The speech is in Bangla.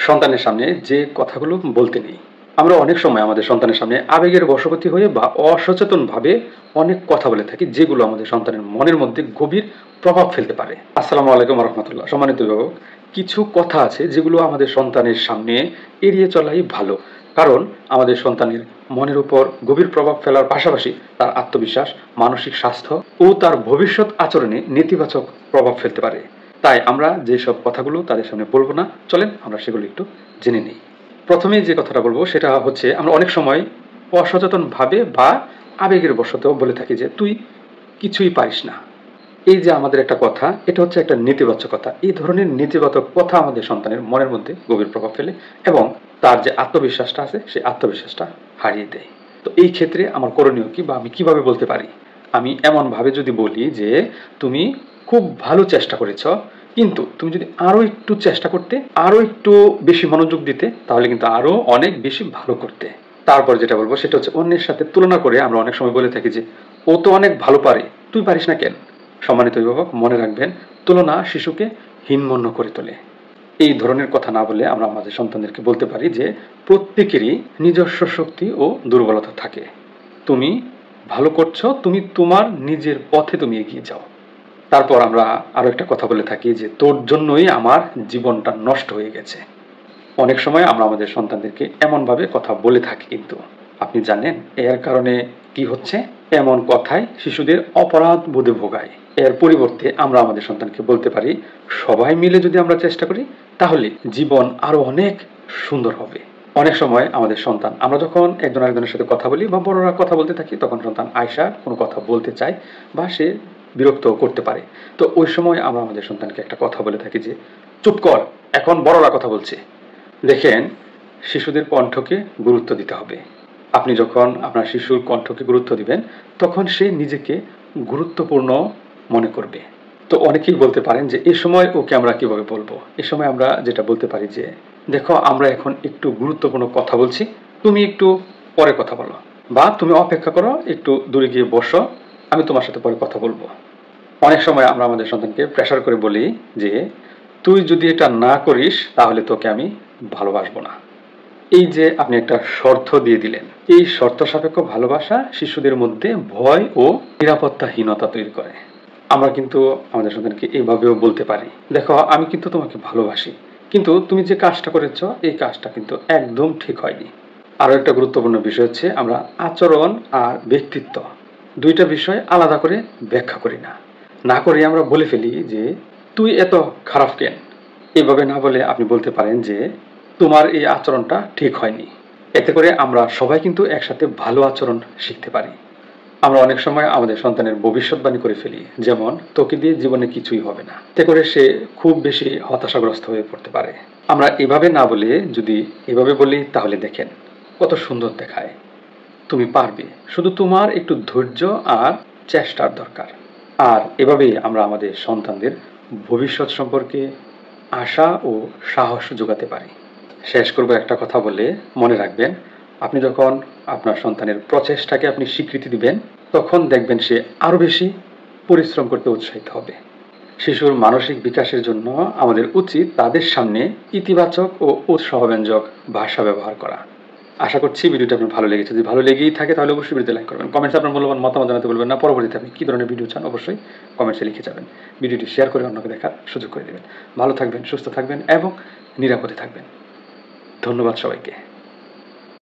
সন্তানের সামনে যে কথাগুলো বলতে নেই। আমরা অনেক সময় আমাদের সন্তানের সামনে আবেগের বশবর্তী হয়ে বা অসচেতনভাবে অনেক কথা বলে থাকি, যেগুলো আমাদের সন্তানের মনের মধ্যে গভীর প্রভাব ফেলতে পারে। আসসালামু আলাইকুম রহমতুল্লাহ। সম্মানিত অভিভাবক, কিছু কথা আছে যেগুলো আমাদের সন্তানের সামনে এড়িয়ে চলাই ভালো। কারণ আমাদের সন্তানের মনের উপর গভীর প্রভাব ফেলার পাশাপাশি তার আত্মবিশ্বাস, মানসিক স্বাস্থ্য ও তার ভবিষ্যৎ আচরণে নেতিবাচক প্রভাব ফেলতে পারে। তাই আমরা যেসব কথাগুলো তাদের সামনে বলবো না, চলেন আমরা সেগুলো একটু জেনে নিই। প্রথমে যে কথাটা বলবো সেটা হচ্ছে, আমরা অনেক সময় অসচেতনভাবে বা আবেগের বশত বলে থাকি যে তুই কিছুই পারিস না। এই যে আমাদের একটা কথা, এটা হচ্ছে একটা নেতিবাচক কথা। এই ধরনের নেতিবাচক কথা আমাদের সন্তানের মনের মধ্যে গভীর প্রভাব ফেলে এবং তার যে আত্মবিশ্বাসটা আছে সেই আত্মবিশ্বাসটা হারিয়ে দেয়। তো এই ক্ষেত্রে আমার করণীয় কি, বা আমি কিভাবে বলতে পারি? আমি এমন ভাবে যদি বলি যে তুমি খুব ভালো চেষ্টা করেছ, কিন্তু তুমি যদি আরো একটু চেষ্টা করতে, আরো একটু বেশি মনোযোগ দিতে, তাহলে কিন্তু আরো অনেক বেশি ভালো করতে। তারপর যেটা বলবো সেটা হচ্ছে, অন্যের সাথে তুলনা করে আমরা অনেক সময় বলে থাকি যে ও তো অনেক ভালো পারে, তুই পারিস না কেন? সম্মানিত অভিভাবক, মনে রাখবেন, তুলনা শিশুকে হীনমন্য করে তোলে। এই ধরনের কথা না বলে আমরা আমাদের সন্তানদেরকে বলতে পারি যে প্রত্যেকেরই নিজস্ব শক্তি ও দুর্বলতা থাকে। তুমি ভালো করছো, তুমি তোমার নিজের পথে তুমি এগিয়ে যাও। তারপর আমরা আরো একটা কথা বলে থাকি যে তোর জন্যই আমার জীবনটা নষ্ট হয়ে গেছে। অনেক সময় আমরা আমাদের সন্তানদেরকে এমন ভাবে কথা বলে থাকি, কিন্তু আপনি জানেন এর কারণে কি হচ্ছে? এমন কথায় শিশুদের অপরাধ বোধে ভোগায়। এর পরিবর্তে আমরা আমাদের সন্তানকে বলতে পারি, সবাই মিলে যদি আমরা চেষ্টা করি তাহলে জীবন আরো অনেক সুন্দর হবে। অনেক সময় আমাদের সন্তান, আমরা যখন একজন আরেকজনের সাথে কথা বলি বা বড়রা কথা বলতে থাকি, তখন সন্তান আয়সা কোনো কথা বলতে চায় বা সে বিরক্ত করতে পারে। তো ওই সময় আমরা আমাদের সন্তানকে একটা কথা বলে থাকি যে চুপ কর, এখন বড়রা কথা বলছে। দেখেন, শিশুদের কণ্ঠকে গুরুত্ব দিতে হবে। আপনি যখন আপনার শিশুর কণ্ঠকে গুরুত্ব দিবেন, তখন সে নিজেকে গুরুত্বপূর্ণ মনে করবে। তো অনেকেই বলতে পারেন যে এই সময় ওকে আমরা কিভাবে বলবো? এই সময় আমরা যেটা বলতে পারি যে দেখো, আমরা এখন একটু গুরুত্বপূর্ণ কথা বলছি, তুমি একটু পরে কথা বলো, বা তুমি অপেক্ষা করো, একটু দূরে গিয়ে বসো, আমি তোমার সাথে পরে কথা বলবো। অনেক সময় আমরা আমাদের সন্তানকে প্রেসার করে বলি যে তুই যদি এটা না করিস তাহলে তোকে আমি ভালোবাসবো না। এই যে আপনি একটা শর্ত দিয়ে দিলেন, এই শর্ত সাপেক্ষ ভালোবাসা শিশুদের মধ্যে ভয় ও নিরাপত্তাহীনতা তৈরি করে। আমরা কিন্তু আমাদের সন্তানকে এইভাবেও বলতে পারি, দেখো আমি কিন্তু তোমাকে ভালোবাসি, কিন্তু তুমি যে কাজটা করেছো এই কাজটা কিন্তু একদম ঠিক হয়নি। আরো একটা গুরুত্বপূর্ণ বিষয় হচ্ছে, আমরা আচরণ আর ব্যক্তিত্ব দুইটা বিষয় আলাদা করে ব্যাখ্যা করি না। না করে আমরা বলে ফেলি যে তুই এত খারাপ কেন? এভাবে না বলে আপনি বলতে পারেন যে তোমার এই আচরণটা ঠিক হয়নি। এতে করে আমরা সবাই কিন্তু একসাথে ভালো আচরণ শিখতে পারি। আমরা অনেক সময় আমাদের সন্তানের ভবিষ্যৎবাণী করে ফেলি, যেমন তোকে দিয়ে জীবনে কিছুই হবে না। এতে করে সে খুব বেশি হতাশাগ্রস্ত হয়ে পড়তে পারে। আমরা এভাবে না বলে যদি এভাবে বলি, তাহলে দেখেন কত সুন্দর দেখায়। তুমি পারবে, শুধু তোমার একটু ধৈর্য আর চেষ্টার দরকার। আর এভাবেই আমরা আমাদের সন্তানদের ভবিষ্যৎ সম্পর্কে আশা ও সাহস যোগাতে পারি। শেষ করব একটা কথা বলে, মনে রাখবেন, আপনি যখন আপনার সন্তানের প্রচেষ্টাকে আপনি স্বীকৃতি দিবেন, তখন দেখবেন সে আরো বেশি পরিশ্রম করতে উৎসাহিত হবে। শিশুর মানসিক বিকাশের জন্য আমাদের উচিত তাদের সামনে ইতিবাচক ও উৎসাহব্যঞ্জক ভাষা ব্যবহার করা। আশা করছি ভিডিওটা আপনার ভালো লেগেছে। যদি ভালো লেগেই থাকে তাহলে অবশ্যই ভিডিওতে লাইক করবেন, কমেন্টসে আপনার মূল্যবান মতামত জানাতে বলবেন না। পরবর্তীতে আপনি কী ধরনের ভিডিও চান অবশ্যই কমেন্টসে লিখে যাবেন। ভিডিওটি শেয়ার করে অন্যকে দেখার সুযোগ করে দেবেন। ভালো থাকবেন, সুস্থ থাকবেন এবং নিরাপদে থাকবেন। ধন্যবাদ সবাইকে।